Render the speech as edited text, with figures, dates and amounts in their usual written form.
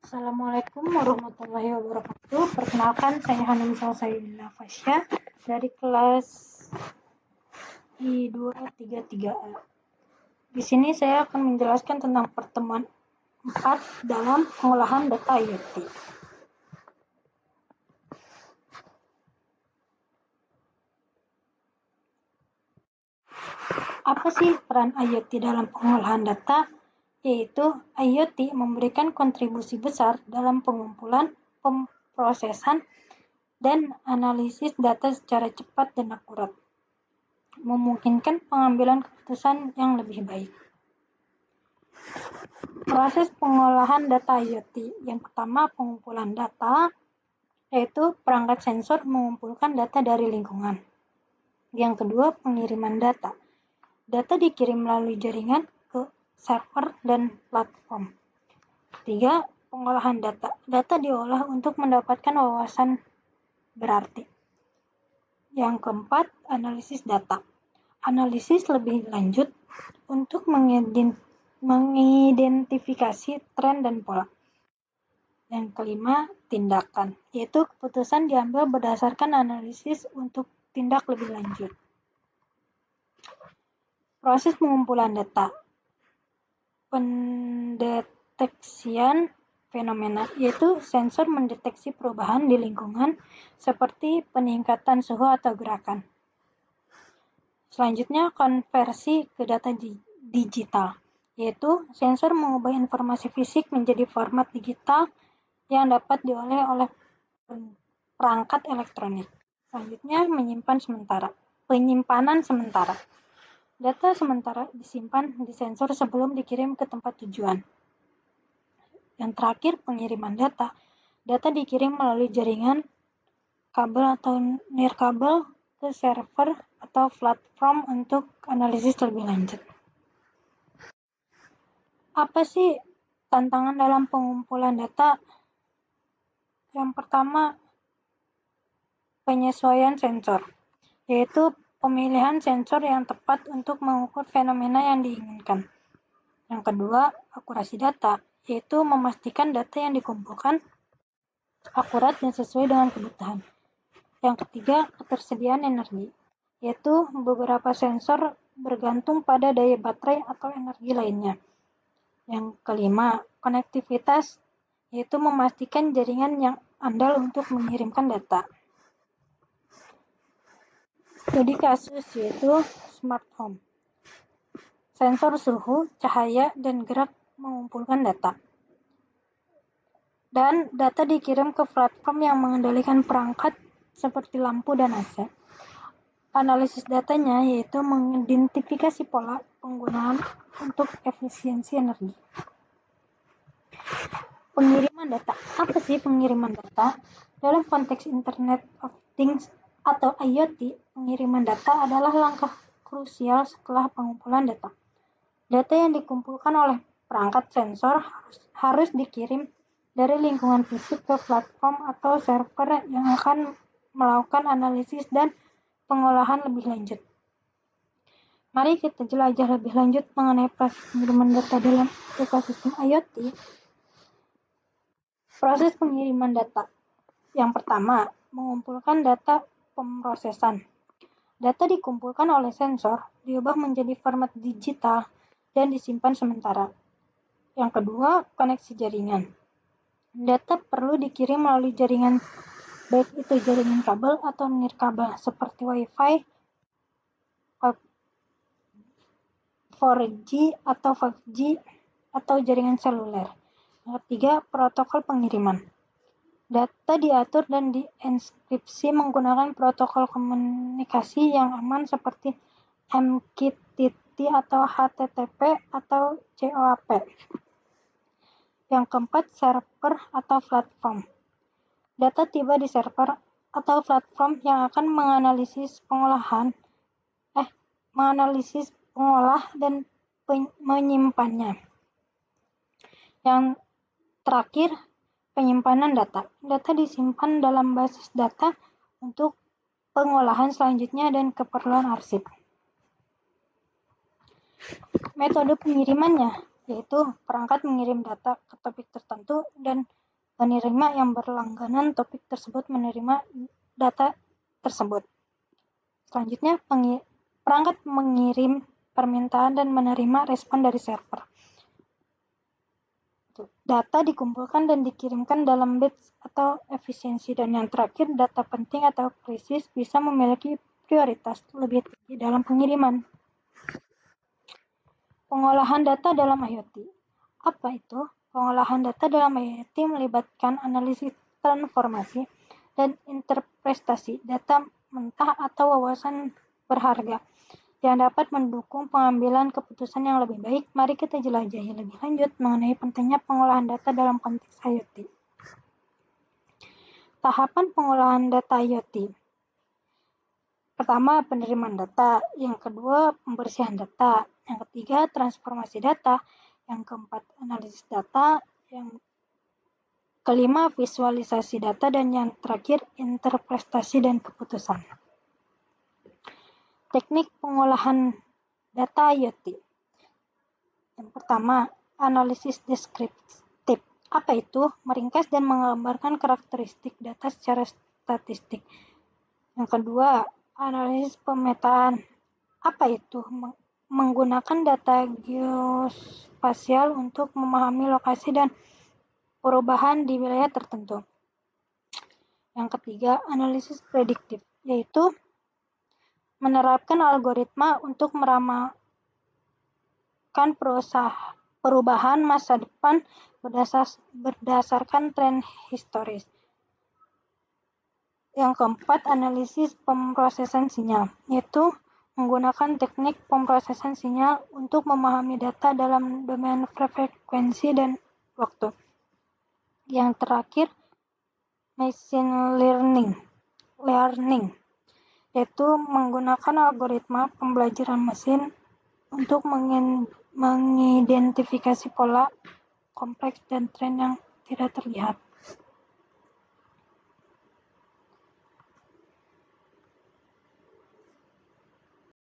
Assalamualaikum warahmatullahi wabarakatuh. Perkenalkan, saya Hanum Salsabillah Fasya dari kelas I233A. Di sini saya akan menjelaskan tentang pertemuan 4 dalam pengolahan data IoT. Apa sih peran IoT dalam pengolahan data? Yaitu IoT memberikan kontribusi besar dalam pengumpulan, pemrosesan, dan analisis data secara cepat dan akurat, memungkinkan pengambilan keputusan yang lebih baik. Proses pengolahan data IoT. Yang pertama, pengumpulan data, yaitu perangkat sensor mengumpulkan data dari lingkungan. Yang kedua, pengiriman data. Data dikirim melalui jaringan ke server dan platform. Ketiga, pengolahan data. Data diolah untuk mendapatkan wawasan berarti. Yang keempat, analisis data. Analisis lebih lanjut untuk mengidentifikasi tren dan pola. Yang kelima, tindakan, yaitu keputusan diambil berdasarkan analisis untuk tindak lebih lanjut. Proses pengumpulan data. Pendeteksian fenomena, yaitu sensor mendeteksi perubahan di lingkungan seperti peningkatan suhu atau gerakan. Selanjutnya, konversi ke data digital, yaitu sensor mengubah informasi fisik menjadi format digital yang dapat diolah oleh perangkat elektronik. Selanjutnya, penyimpanan sementara. Data sementara disimpan di sensor sebelum dikirim ke tempat tujuan. Yang terakhir, pengiriman data. Data dikirim melalui jaringan kabel atau nirkabel ke server atau platform untuk analisis lebih lanjut. Apa sih tantangan dalam pengumpulan data? Yang pertama, penyesuaian sensor, yaitu pemilihan sensor yang tepat untuk mengukur fenomena yang diinginkan. Yang kedua, akurasi data, yaitu memastikan data yang dikumpulkan akurat dan sesuai dengan kebutuhan. Yang ketiga, ketersediaan energi, yaitu beberapa sensor bergantung pada daya baterai atau energi lainnya. Yang kelima, konektivitas, yaitu memastikan jaringan yang andal untuk mengirimkan data. Studi kasus yaitu smart home. Sensor suhu, cahaya, dan gerak mengumpulkan data. Dan data dikirim ke platform yang mengendalikan perangkat seperti lampu dan AC. Analisis datanya yaitu mengidentifikasi pola penggunaan untuk efisiensi energi. Pengiriman data. Apa sih pengiriman data? Dalam konteks Internet of Things atau IoT, pengiriman data adalah langkah krusial setelah pengumpulan data. Data yang dikumpulkan oleh perangkat sensor harus dikirim dari lingkungan fisik ke platform atau server yang akan melakukan analisis dan pengolahan lebih lanjut. Mari kita jelajah lebih lanjut mengenai proses pengiriman data dalam ekosistem IoT. Proses pengiriman data. Yang pertama, mengumpulkan data pemrosesan. Data dikumpulkan oleh sensor, diubah menjadi format digital, dan disimpan sementara. Yang kedua, koneksi jaringan. Data perlu dikirim melalui jaringan, baik itu jaringan kabel atau nirkabel, seperti Wi-Fi, 4G atau 5G, atau jaringan seluler. Yang ketiga, protokol pengiriman. Data diatur dan dienkripsi menggunakan protokol komunikasi yang aman seperti MQTT atau HTTP atau COAP. Yang keempat, server atau platform. Data tiba di server atau platform yang akan menganalisis pengolah dan menyimpannya. Yang terakhir, penyimpanan data. Data disimpan dalam basis data untuk pengolahan selanjutnya dan keperluan arsip. Metode pengirimannya. yaitu perangkat mengirim data ke topik tertentu dan penerima yang berlangganan topik tersebut menerima data tersebut. Selanjutnya, perangkat mengirim permintaan dan menerima respon dari server. Data dikumpulkan dan dikirimkan dalam batch atau efisiensi, dan yang terakhir, data penting atau krisis bisa memiliki prioritas lebih tinggi dalam pengiriman. Pengolahan data dalam IoT. Apa itu? Pengolahan data dalam IoT melibatkan analisis transformasi dan interpretasi data mentah atau wawasan berharga yang dapat mendukung pengambilan keputusan yang lebih baik. Mari kita jelajahi lebih lanjut mengenai pentingnya pengolahan data dalam konteks IoT. Tahapan pengolahan data IoT. Pertama, penerimaan data. Yang kedua, pembersihan data. Yang ketiga, transformasi data. Yang keempat, analisis data. Yang kelima, visualisasi data. Dan yang terakhir, interpretasi dan keputusan. Teknik pengolahan data IoT. Yang pertama, analisis deskriptif. Apa itu? Meringkas dan menggambarkan karakteristik data secara statistik. Yang kedua, analisis pemetaan. Apa itu? Menggunakan data geospasial untuk memahami lokasi dan perubahan di wilayah tertentu. Yang ketiga, analisis prediktif, yaitu menerapkan algoritma untuk meramalkan perubahan masa depan berdasarkan tren historis. Yang keempat, analisis pemrosesan sinyal, yaitu menggunakan teknik pemrosesan sinyal untuk memahami data dalam domain frekuensi dan waktu. Yang terakhir, machine learning, yaitu menggunakan algoritma pembelajaran mesin untuk mengidentifikasi pola kompleks dan tren yang tidak terlihat.